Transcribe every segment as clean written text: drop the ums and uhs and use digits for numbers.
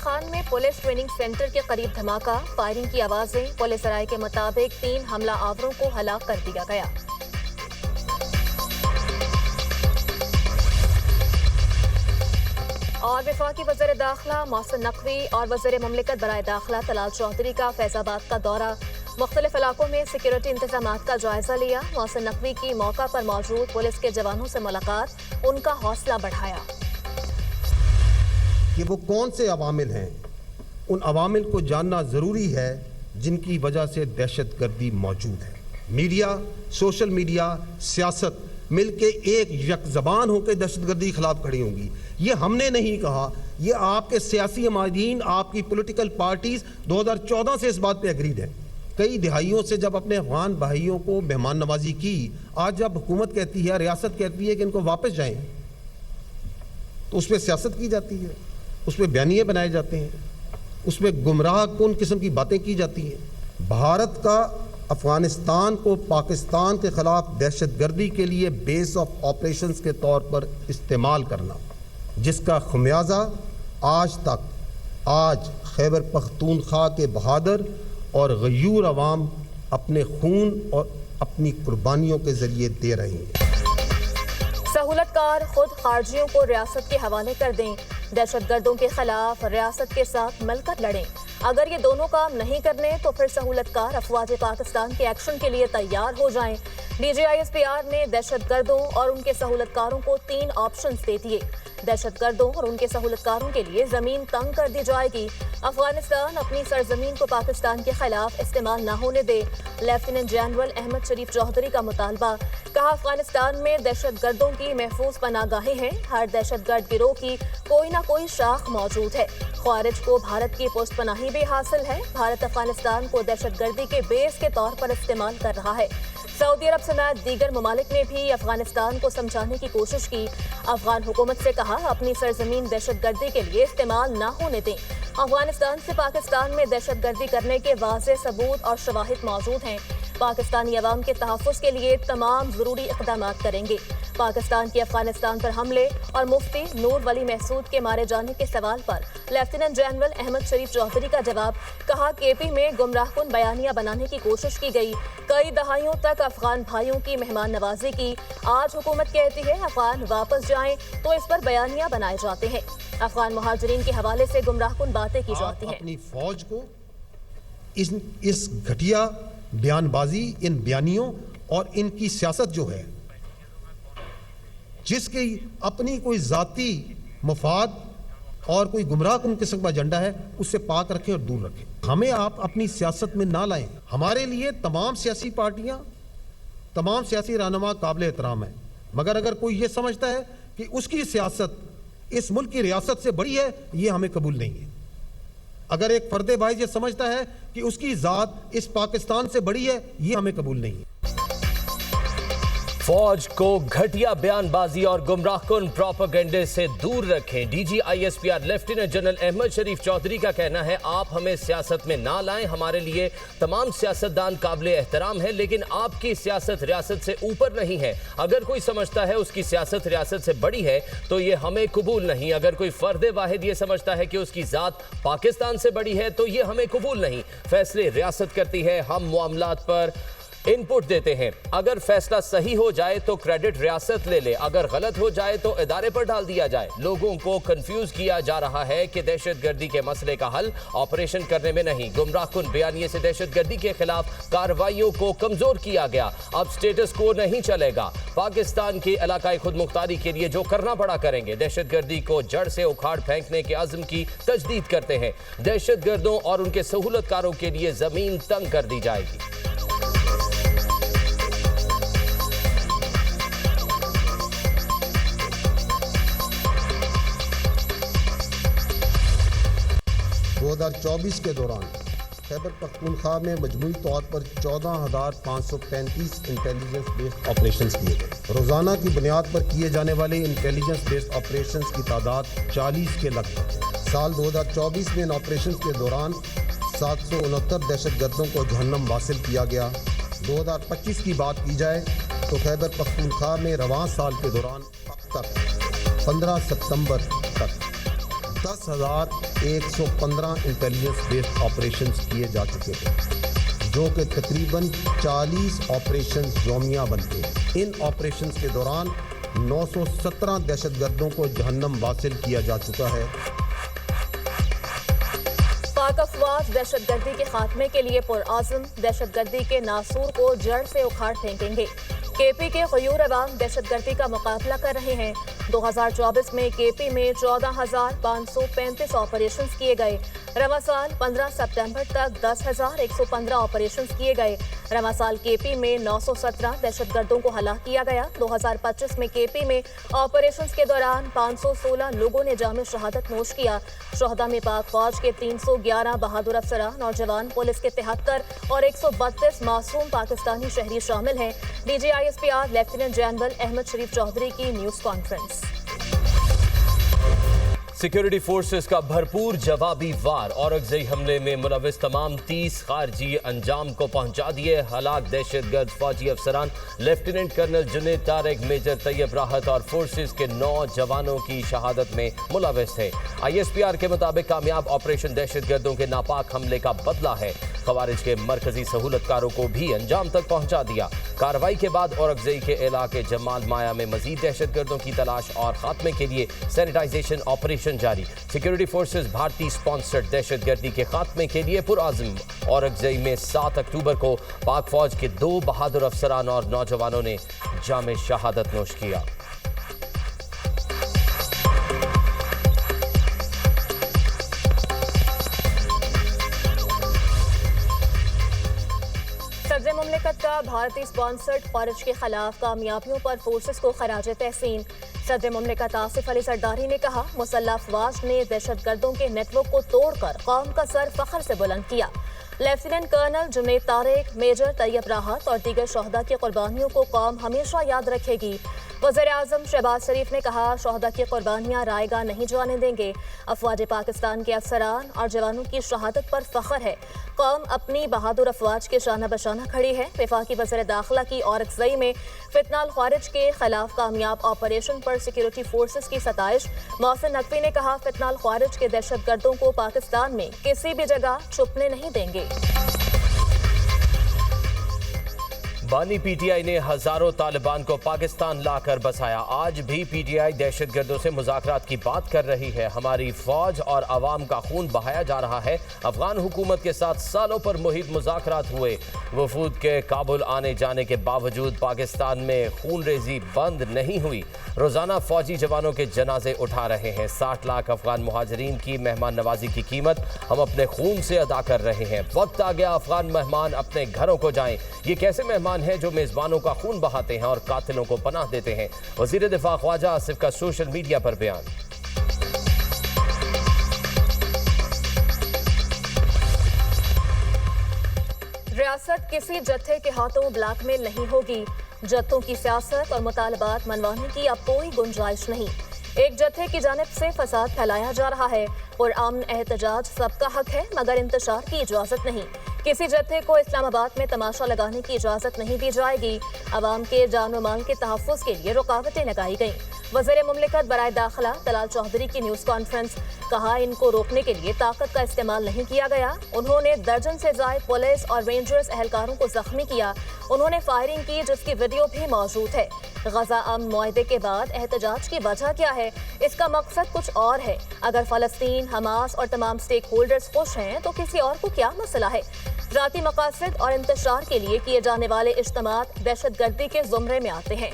खान में police training centre के करीब धमाका, फायरिंग की आवाजें। पुलिस राय के मुताबिक 3 हमला आवरों को हलाक कर दिया गया। और वफाकी वज़ीर दाखिला मोहसिन नकवी और वज़ीर मुमलिकत बराए दाखिला तलाल चौधरी का फैजाबाद का दौरा, मुख्तलिफ इलाकों में सिक्योरिटी इंतजामात का जायजा लिया। मोहसिन नकवी की मौका पर मौजूद पुलिस के जवानों से मुलाकात, उनका हौसला बढ़ाया। कि वो कौन से अवामिल हैं, उन अवामिल को जानना ज़रूरी है जिनकी वजह से दहशतगर्दी मौजूद है। मीडिया, सोशल मीडिया, सियासत मिलके एक यकज़बान होकर दहशतगर्दी के खिलाफ खड़ी होंगी। ये हमने नहीं कहा, ये आपके सियासी हमादीन, आपकी पॉलिटिकल पार्टीज 2014 से इस बात पे एग्रीड है। कई दिहाइयों से जब अपने अफगान भाइयों को मेहमान नवाजी की, आज जब हुकूमत कहती है, रियासत कहती है कि इनको वापस जाएं, तो उस पर सियासत की जाती है, उस पर बयानिए बनाए जाते हैं, उसमें गुमराह कौन किस्म की बातें की जाती हैं। भारत का अफगानिस्तान को पाकिस्तान के खिलाफ दहशतगर्दी के लिए बेस ऑफ ऑपरेशंस के तौर पर इस्तेमाल करना, जिसका खमियाजा आज खैबर पख्तूनख्वा के बहादुर और गयूर अवाम अपने खून और अपनी कुर्बानियों के जरिए दे रहे हैं। सहूलतकार खुद खारजियों को रियासत के हवाले कर दें, दहशतगर्दों के खिलाफ रियासत के साथ मिलकर लड़ें। अगर ये दोनों काम नहीं करने तो फिर सहूलतकार अफवाज पाकिस्तान के एक्शन के लिए तैयार हो जाएं। DGISPR ने दहशतगर्दों और उनके सहूलतकारों को 3 ऑप्शंस दे दिए। दहशतगर्दों और उनके सहूलतकारों के लिए जमीन तंग कर दी जाएगी। अफगानिस्तान अपनी सरजमीन को पाकिस्तान के खिलाफ इस्तेमाल न होने दे, लेफ्टिनेंट जनरल अहमद शरीफ चौधरी का मुतालबा। कहा, अफगानिस्तान में दहशतगर्दों की महफूज पनागाहें हैं, हर दहशतगर्द गिरोह की कोई ना कोई शाख मौजूद है। ख्वारिज को भारत की पोस्ट पनाही भी हासिल है। भारत अफगानिस्तान को दहशतगर्दी के बेस के तौर पर इस्तेमाल कर रहा है। सऊदी अरब समेत दीगर ममालिक ने भी अफगानिस्तान को समझाने की कोशिश की। अफगान हुकूमत से कहा, अपनी सरजमीन दहशतगर्दी के लिए इस्तेमाल न होने दें। अफगानिस्तान से पाकिस्तान में दहशतगर्दी करने के वाज़ेह सबूत और शवाहिद मौजूद हैं। पाकिस्तानी अवाम के तहफ़्फ़ुज़ के लिए तमाम ज़रूरी इक़दाम करेंगे। पाकिस्तान के अफगानिस्तान पर हमले और मुफ्ती नूर वली महसूद के मारे जाने के सवाल पर लेफ्टिनेंट जनरल अहमद शरीफ चौधरी का जवाब। कहा, KP में गुमराहकुन बयानियां बनाने की कोशिश की गई। कई दहाइयों तक अफगान भाइयों की मेहमान नवाजी की। आज हुकूमत कहती है अफगान वापस जाएं तो इस पर बयानियां बनाए जाते हैं। अफगान मुहाजिरीन के हवाले से गुमराहकुन बातें की जाती हैं। अपनी फौज को इस घटिया बयानबाजी, इन बयानियों और इनकी सियासत जो है, जिसकी अपनी कोई जाती मफाद और कोई गुमराहकुन किस्म का एजेंडा है, उससे पाक रखें और दूर रखें। हमें आप अपनी सियासत में ना लाएं। हमारे लिए तमाम सियासी पार्टियां, तमाम सियासी रहनुमा काबिल एहतराम है, मगर अगर कोई ये समझता है कि उसकी सियासत इस मुल्क की रियासत से बड़ी है, ये हमें कबूल नहीं है। अगर एक फर्दे भाई ये समझता है कि उसकी जात इस पाकिस्तान से बड़ी है, ये हमें कबूल नहीं है। फौज को घटिया बयानबाजी और गुमराहकुन प्रोपेगेंडे से दूर रखें। DGISPR लेफ्टिनेंट जनरल अहमद शरीफ चौधरी का कहना है, आप हमें सियासत में ना लाएं। हमारे लिए तमाम सियासतदान काबिले एहतराम है, लेकिन आपकी सियासत रियासत से ऊपर नहीं है। अगर कोई समझता है उसकी सियासत रियासत से बड़ी है तो ये हमें कबूल नहीं। अगर कोई फर्द वाहिद ये समझता है कि उसकी जात पाकिस्तान से बड़ी है तो ये हमें कबूल नहीं। फैसले रियासत करती है, हम मामलात पर इनपुट देते हैं। अगर फैसला सही हो जाए तो क्रेडिट रियासत ले ले, अगर गलत हो जाए तो इदारे पर डाल दिया जाए। लोगों को कंफ्यूज किया जा रहा है कि दहशतगर्दी के मसले का हल ऑपरेशन करने में नहीं, गुमराहकुन बयानिए से दहशतगर्दी के खिलाफ कार्रवाइयों को कमजोर किया गया। अब स्टेटस को नहीं चलेगा। पाकिस्तान की इलाकाई खुद मुख्तारी के लिए जो करना पड़ा करेंगे। दहशतगर्दी को जड़ से उखाड़ फेंकने के अज़्म की तजदीद करते हैं। दहशतगर्दों और उनके सहूलतकारों के लिए जमीन तंग कर दी जाएगी। के दौरान खैबर पख्तूनख्वा में मजमूई तौर पर 14,535 इंटेलिजेंस बेस्ड ऑपरेशंस किए गए। रोज़ाना की बुनियाद पर किए जाने वाले इंटेलिजेंस बेस्ड ऑपरेशंस की तादाद 40 के लगभग। साल 2024 में इन ऑपरेशंस के दौरान 769 दहशतगर्दों को जहन्नम वासिल किया गया। 2025 की बात की जाए तो खैबर पख्तूनख्वा में रवां साल के दौरान अब तक 15 सितंबर तक 10,115 इंटेलिजेंस बेस्ड ऑपरेशंस किए जा चुके थे, जो कि तकरीबन 40 ऑपरेशंस यौमिया बनते। इन ऑपरेशंस के दौरान 917 दहशतगर्दों को जहन्नम वासिल किया जा चुका है। पाक अफवाज दहशतगर्दी के खात्मे के लिए पुरआज़म, दहशतगर्दी के नासूर को जड़ से उखाड़ फेंकेंगे। केपी के गयूर अवाम दहशतगर्दी का मुकाबला कर रहे हैं। 2024 में केपी में 14,535 ऑपरेशंस किए गए। रवा साल 15 सितंबर तक 10,115 ऑपरेशंस किए गए। रवा साल केपी में 917 दहशतगर्दों को हलाक किया गया। 2025 में केपी में ऑपरेशंस के दौरान 516 लोगों ने जाम शहादत नोश किया। शहदा में पाक फौज के 311 बहादुर अफसरान, नौजवान, पुलिस के 73 और 132 मासूम पाकिस्तानी शहरी शामिल हैं। DGISPR लेफ्टिनेंट जनरल अहमद शरीफ चौधरी की न्यूज़ कॉन्फ्रेंस। सिक्योरिटी फोर्सेस का भरपूर जवाबी वार, औरंगजेई हमले में मुलविस तमाम 30 खारजी अंजाम को पहुंचा दिए। हलाक दहशतगर्द फौजी अफसरान lieutenant colonel Junaid Tariq, major Tayyab Rahat और फोर्सेस के 9 जवानों की शहादत में मुलविस थे। ISPR के मुताबिक कामयाब ऑपरेशन दहशतगर्दों के नापाक हमले का बदला है। खवारिज के मरकजी सहूलतकारों को भी अंजाम तक पहुंचा दिया। कार्रवाई के बाद औरंगजेई के इलाके जमाल माया में मजीद दहशतगर्दों की तलाश और खात्मे के लिए सैनिटाइजेशन ऑपरेशन जारी। सिक्योरिटी फोर्सेस भारतीय स्पॉन्सर्ड दहशतगर्दी के खात्मे के लिए पुरआज़म। औरंगजेई में 7 अक्टूबर को पाक फौज के 2 बहादुर अफसरान और नौजवानों ने जामे शहादत नोश किया। सदर मुमलिकत का भारतीय स्पॉन्सर्ड खवारिज के खिलाफ कामयाबियों पर फोर्सेस को खराज तहसीन। सदर मुमलिकत आसिफ अली सरदारी ने कहा, मुसल्लह अफवाज ने दहशतगर्दों के नेटवर्क को तोड़कर कौम का सर फख्र से बुलंद किया। Lieutenant colonel Junaid Tariq, major Tayyab Rahat और दीगर शहदा की कुर्बानियों को कौम हमेशा याद रखेगी। वज़ीर-ए-आज़म शहबाज शरीफ ने कहा, शहदा की कुर्बानियाँ रायगा नहीं जाने देंगे। अफवाज पाकिस्तान के अफसरान और जवानों की शहादत पर फख्र है। कौम अपनी बहादुर अफवाज के शाना बशाना खड़ी है। वफाकी वज़ीर दाखिला की औरंगज़ई में फितनाल ख़वारिज के खिलाफ कामयाब ऑपरेशन पर सिक्योरिटी फोर्सेस की सताइश। मोहसिन नकवी ने कहा, फितनाल ख़वारिज के दहशतगर्दों को पाकिस्तान में किसी भी जगह छुपने नहीं देंगे। बानी PTI ने हजारों तालिबान को पाकिस्तान लाकर बसाया। आज भी PTI दहशतगर्दों से मुज़ाकरात की बात कर रही है। हमारी फौज और अवाम का खून बहाया जा रहा है। अफगान हुकूमत के साथ सालों पर मुहित मुज़ाकरात हुए। वफूद के काबुल आने जाने के बावजूद पाकिस्तान में खून रेजी बंद नहीं हुई। रोजाना फौजी जवानों के जनाजे उठा रहे हैं। 60 लाख अफगान मुहाजिरीन की मेहमान नवाजी की कीमत हम अपने खून से अदा कर रहे हैं। वक्त आ गया अफगान मेहमान अपने घरों को जाएं। ये कैसे मेहमान हैं जो मेजबानों का खून बहाते हैं और कातिलों को पनाह देते हैं। वजीर दिफा ख्वाजा आसिफ का सोशल मीडिया पर बयान। रियासत किसी जत्थे के हाथों ब्लैकमेल नहीं होगी। जत्थों की सियासत और मुतालबात मनवाने की अब कोई गुंजाइश नहीं। एक जत्थे की जानिब से फसाद फैलाया जा रहा है और अमन एहतजाज सबका हक है, मगर इंतशार की इजाज़त नहीं। किसी जत्थे को इस्लामाबाद में तमाशा लगाने की इजाज़त नहीं दी जाएगी। अवाम के जान व माल के तहफ़्फ़ुज़ के लिए रुकावटें लगाई गईं। वज़ीर मुमलिकत बराए दाखिला तलाल चौधरी की न्यूज़ कॉन्फ्रेंस। कहा, इनको रोकने के लिए ताकत का इस्तेमाल नहीं किया गया। उन्होंने दर्जन से ज़ायद पुलिस और रेंजर्स एहलकारों को जख्मी किया। उन्होंने फायरिंग की, जिसकी वीडियो भी मौजूद है। गजा अमन मुआहदे के बाद एहतजाज की वजह क्या है? इसका मकसद कुछ और है। अगर फ़लस्तीन, हमास और तमाम स्टेक होल्डर्स खुश हैं तो किसी और को क्या मसला है? ज़ाती मकासद और इंतशार के लिए किए जाने वाले इज्तिमात दहशतगर्दी के ज़ुमरे में आते हैं।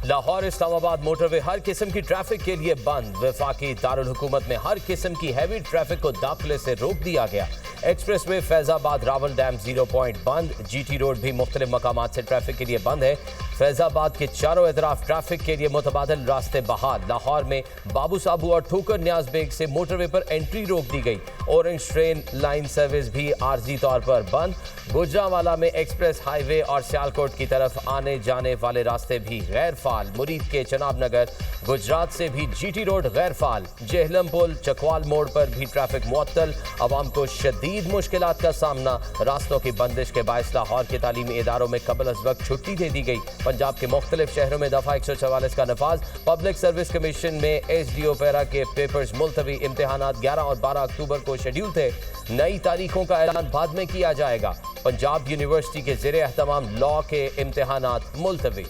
लाहौर इस्लामाबाद मोटरवे हर किस्म की ट्रैफिक के लिए बंद। वफाकी दारुल हुकूमत में हर किस्म की हैवी ट्रैफिक को दाखिले से रोक दिया गया। Expressway Faizabad Rawal dam 0 point बंद। GT रोड भी मुख्तलिफ मकामात से ट्रैफिक के लिए बंद है। फैजाबाद के चारों अतराफ ट्रैफिक के लिए मुतबादिल रास्ते बहाल। लाहौर में बाबू साबू और ठोकर न्याज बेग से मोटरवे पर एंट्री रोक दी गई। ऑरेंज ट्रेन लाइन सर्विस भी आर्जी तौर पर बंद। गुजरांवाला में एक्सप्रेस हाईवे और सियालकोट की तरफ आने जाने वाले रास्ते भी गैर फाल। मुरीद के चनाब नगर गुजरात से भी जीटी रोड गैर फाल। जेहलम पुल चकवाल मोड़ पर भी ट्रैफिक मुअत्तल। अवाम को शदीद मुश्किलात का सामना। रास्तों की बंदिश के बायस लाहौर के तालीमी इदारों में कबल अज वक्त छुट्टी दे दी गई। पंजाब के मुख्तलिफ शहरों में दफा 144 का नफाज। पब्लिक सर्विस कमीशन में SDO पैरा के पेपर्स मुलतवी। इम्तिहानात 11 और 12 अक्टूबर को शेड्यूल थे। नई तारीखों का ऐलान बाद में किया जाएगा। पंजाब यूनिवर्सिटी के ज़ेरे एहतमाम लॉ के इम्तिहानात मुलतवी।